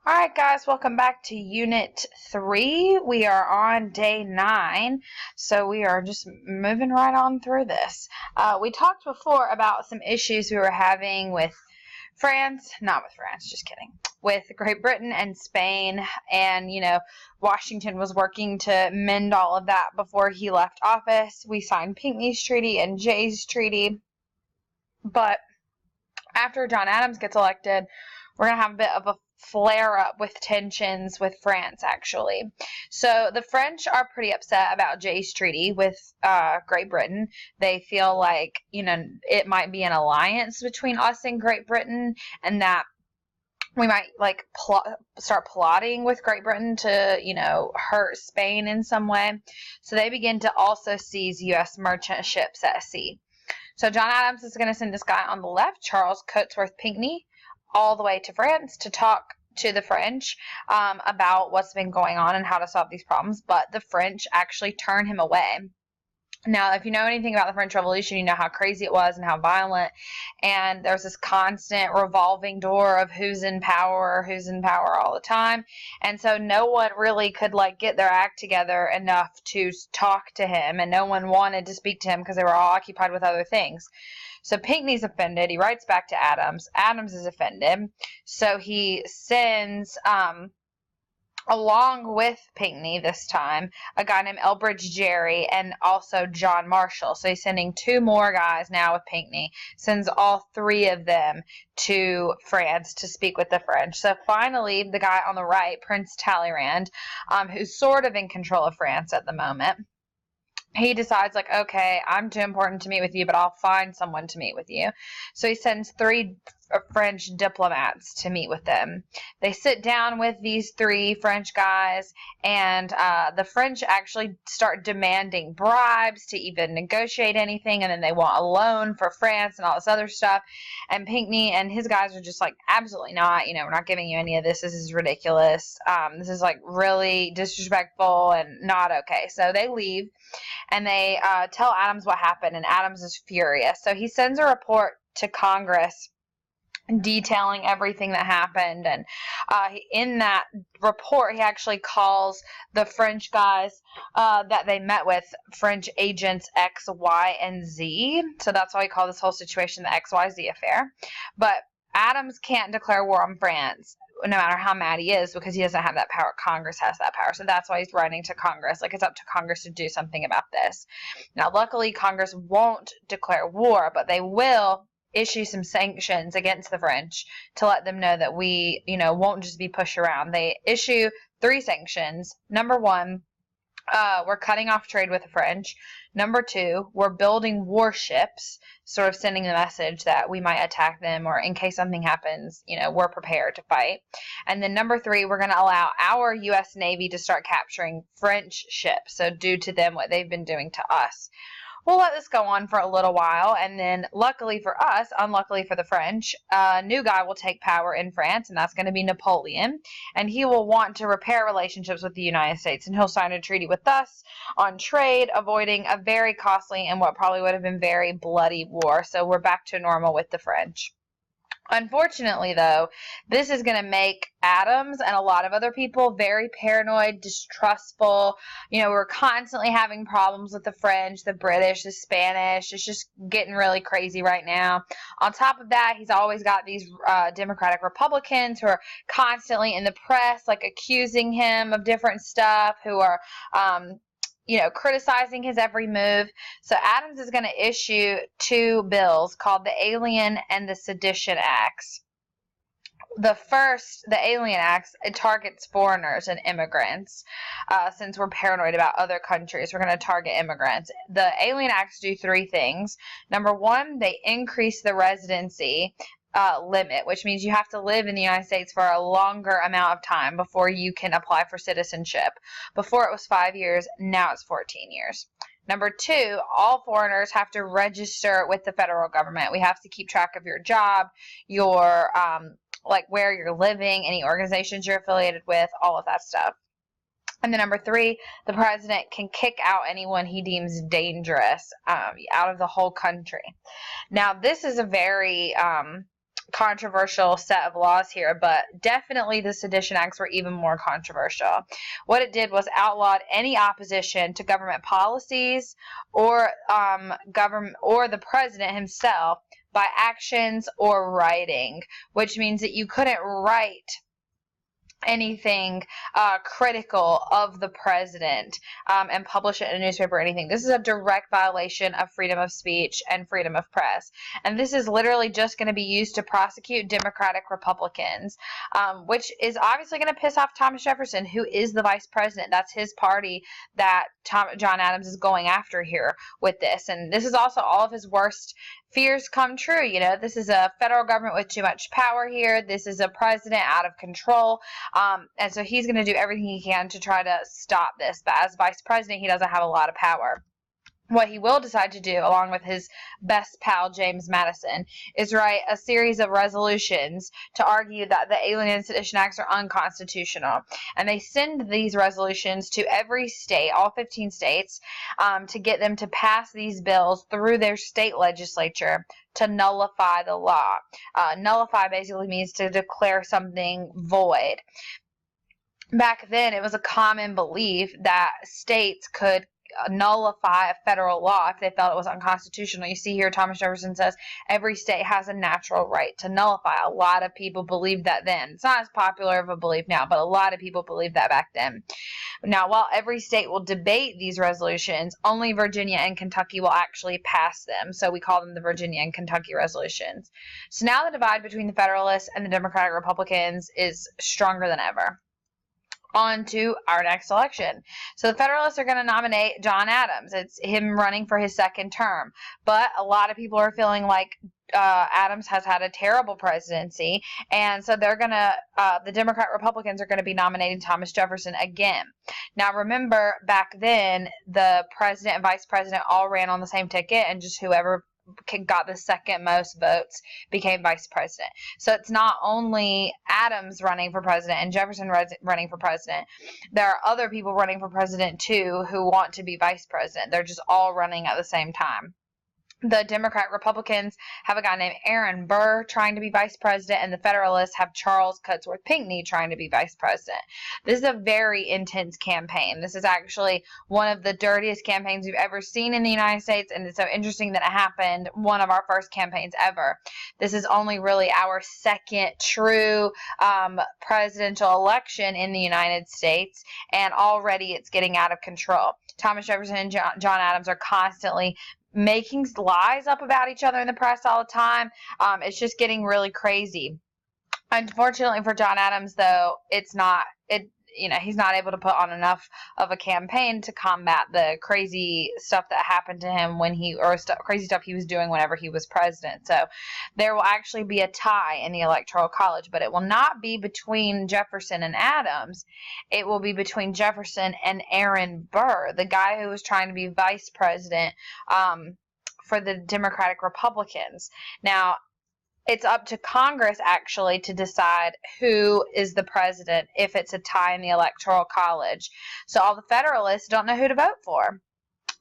Alright guys, welcome back to Unit 3. We are on day 9, so we are just moving right on through this. We talked before about some issues we were having with just kidding, with Great Britain and Spain, and, Washington was working to mend all of that before he left office. We signed Pinckney's treaty and Jay's treaty, but after John Adams gets elected, we're going to have a bit of a flare up with tensions with France, actually. So the French are pretty upset about Jay's treaty with Great Britain. They feel like, it might be an alliance between us and Great Britain, and that we might start plotting with Great Britain to, hurt Spain in some way. So they begin to also seize U.S. merchant ships at sea. So John Adams is going to send this guy on the left, Charles Cotesworth Pinckney, all the way to France to talk to the French about what's been going on and how to solve these problems. But the French actually turn him away. Now, if you know anything about the French Revolution, you know how crazy it was and how violent. And there's this constant revolving door of who's in power all the time. And so no one really could get their act together enough to talk to him. And no one wanted to speak to him because they were all occupied with other things. So Pinckney's offended. He writes back to Adams. Adams is offended. So he sends, along with Pinckney this time, a guy named Elbridge Gerry and also John Marshall. So he's sending 2 more guys now with Pinckney. Sends all 3 of them to France to speak with the French. So finally, the guy on the right, Prince Talleyrand, who's sort of in control of France at the moment, he decides, okay, I'm too important to meet with you, but I'll find someone to meet with you. So he sends 3 French diplomats to meet with them. They sit down with these 3 French guys, and the French actually start demanding bribes to even negotiate anything, and then they want a loan for France and all this other stuff. And Pinckney and his guys are just absolutely not, we're not giving you any of this. This is ridiculous. This is really disrespectful and not okay. So they leave, and they tell Adams what happened, and Adams is furious. So he sends a report to Congress detailing everything that happened, and in that report he actually calls the French guys that they met with French agents X, Y, and Z. So that's why he called this whole situation the XYZ affair. But Adams can't declare war on France, no matter how mad he is, because he doesn't have that power. Congress has that power. So that's why he's writing to Congress. It's up to Congress to do something about this. Now, luckily, Congress won't declare war, but they will issue some sanctions against the French to let them know that we, won't just be pushed around. They issue 3 sanctions. Number 1, we're cutting off trade with the French. Number 2, we're building warships, sort of sending the message that we might attack them, or in case something happens, we're prepared to fight. And then number 3, we're going to allow our U.S. Navy to start capturing French ships. So due to them, what they've been doing to us. We'll let this go on for a little while, and then luckily for us, unluckily for the French, a new guy will take power in France, and that's going to be Napoleon, and he will want to repair relationships with the United States, and he'll sign a treaty with us on trade, avoiding a very costly and what probably would have been very bloody war. So we're back to normal with the French. Unfortunately, though, this is going to make Adams and a lot of other people very paranoid, distrustful. We're constantly having problems with the French, the British, the Spanish. It's just getting really crazy right now. On top of that, he's always got these Democratic Republicans who are constantly in the press, accusing him of different stuff, who are criticizing his every move. So Adams is going to issue 2 bills called the Alien and the Sedition Acts. The first, the Alien Acts, it targets foreigners and immigrants. Since we're paranoid about other countries, we're going to target immigrants. The Alien Acts do 3 things. Number 1, they increase the residency limit, which means you have to live in the United States for a longer amount of time before you can apply for citizenship. Before it was 5 years, now it's 14 years. Number 2, all foreigners have to register with the federal government. We have to keep track of your job, your where you're living, any organizations you're affiliated with, all of that stuff. And then number 3, the president can kick out anyone he deems dangerous out of the whole country. Now, this is a very controversial set of laws here, but definitely the Sedition Acts were even more controversial. What it did was outlawed any opposition to government policies or government or the president himself by actions or writing, which means that you couldn't write anything critical of the president and publish it in a newspaper or anything. This is a direct violation of freedom of speech and freedom of press. And this is literally just going to be used to prosecute Democratic Republicans, which is obviously going to piss off Thomas Jefferson, who is the vice president. That's his party that John Adams is going after here with this. And this is also all of his worst fears come true. You know, this is a federal government with too much power here. This is a president out of control. And so he's going to do everything he can to try to stop this. But as vice president, he doesn't have a lot of power. What he will decide to do, along with his best pal, James Madison, is write a series of resolutions to argue that the Alien and Sedition Acts are unconstitutional. And they send these resolutions to every state, all 15 states, to get them to pass these bills through their state legislature to nullify the law. Nullify basically means to declare something void. Back then, it was a common belief that states could nullify a federal law if they felt it was unconstitutional. You see here, Thomas Jefferson says every state has a natural right to nullify. A lot of people believed that then. It's not as popular of a belief now, but a lot of people believed that back then. Now, while every state will debate these resolutions, only Virginia and Kentucky will actually pass them. So we call them the Virginia and Kentucky resolutions. So now the divide between the Federalists and the Democratic Republicans is stronger than ever. On to our next election. So the Federalists are going to nominate John Adams. It's him running for his second term. But a lot of people are feeling like Adams has had a terrible presidency, and so they're going to, the Democrat Republicans are going to be nominating Thomas Jefferson again. Now remember, back then, the president and vice president all ran on the same ticket, and just whoever got the second most votes became vice president. So it's not only Adams running for president and Jefferson running for president. There are other people running for president too who want to be vice president. They're just all running at the same time. The Democrat Republicans have a guy named Aaron Burr trying to be vice president, and the Federalists have Charles Cudworth Pinckney trying to be vice president. This is a very intense campaign. This is actually one of the dirtiest campaigns we've ever seen in the United States, and it's so interesting that it happened one of our first campaigns ever. This is only really our second true presidential election in the United States, and already it's getting out of control. Thomas Jefferson and John Adams are constantly making lies up about each other in the press all the time. It's just getting really crazy. Unfortunately for John Adams, though, he's not able to put on enough of a campaign to combat the crazy stuff that happened to him crazy stuff he was doing whenever he was president. So there will actually be a tie in the Electoral College, but it will not be between Jefferson and Adams. It will be between Jefferson and Aaron Burr, the guy who was trying to be vice president for the Democratic Republicans. Now, it's up to Congress, actually, to decide who is the president if it's a tie in the Electoral College. So all the Federalists don't know who to vote for.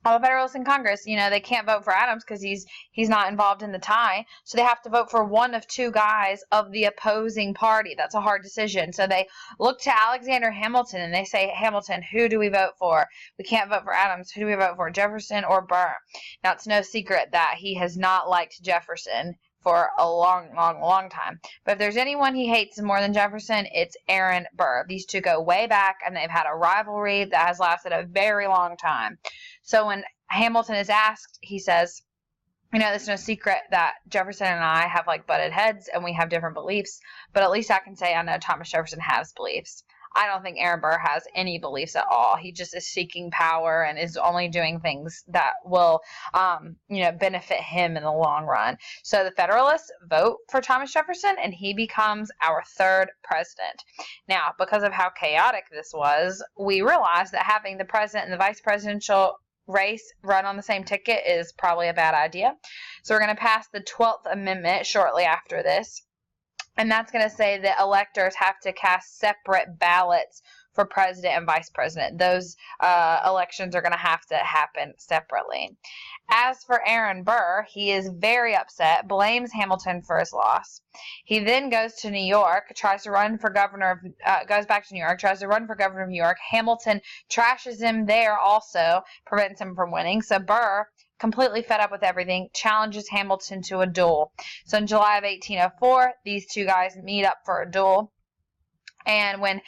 All the Federalists in Congress, they can't vote for Adams because he's not involved in the tie. So they have to vote for one of two guys of the opposing party. That's a hard decision. So they look to Alexander Hamilton and they say, Hamilton, who do we vote for? We can't vote for Adams. Who do we vote for, Jefferson or Burr? Now, it's no secret that he has not liked Jefferson for a long time. But if there's anyone he hates more than Jefferson, it's Aaron Burr. These two go way back, and they've had a rivalry that has lasted a very long time. So when Hamilton is asked, he says, it's no secret that Jefferson and I have butted heads and we have different beliefs, but at least I can say I know Thomas Jefferson has beliefs. I don't think Aaron Burr has any beliefs at all. He just is seeking power and is only doing things that will, benefit him in the long run. So the Federalists vote for Thomas Jefferson, and he becomes our third president. Now, because of how chaotic this was, we realized that having the president and the vice presidential race run on the same ticket is probably a bad idea. So we're going to pass the 12th Amendment shortly after this. And that's going to say that electors have to cast separate ballots for president and vice president. Those elections are going to have to happen separately. As for Aaron Burr, he is very upset, blames Hamilton for his loss. He then goes to New York, tries to run for governor of, goes back to New York, tries to run for governor of New York. Hamilton trashes him there also, prevents him from winning. So Burr, completely fed up with everything, challenges Hamilton to a duel. So in July of 1804, these two guys meet up for a duel. And when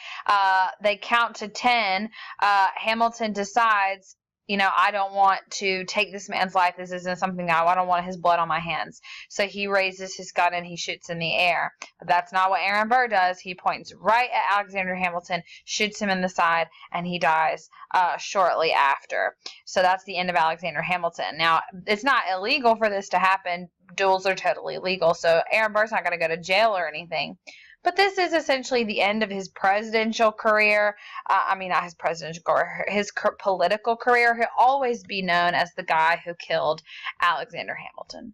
they count to 10, Hamilton decides, I don't want to take this man's life. This isn't something I don't want his blood on my hands. So he raises his gun and he shoots in the air. But that's not what Aaron Burr does. He points right at Alexander Hamilton, shoots him in the side, and he dies shortly after. So that's the end of Alexander Hamilton. Now, it's not illegal for this to happen. Duels are totally legal. So Aaron Burr's not going to go to jail or anything. But this is essentially the end of his presidential career. Not his presidential career, his political career. He'll always be known as the guy who killed Alexander Hamilton.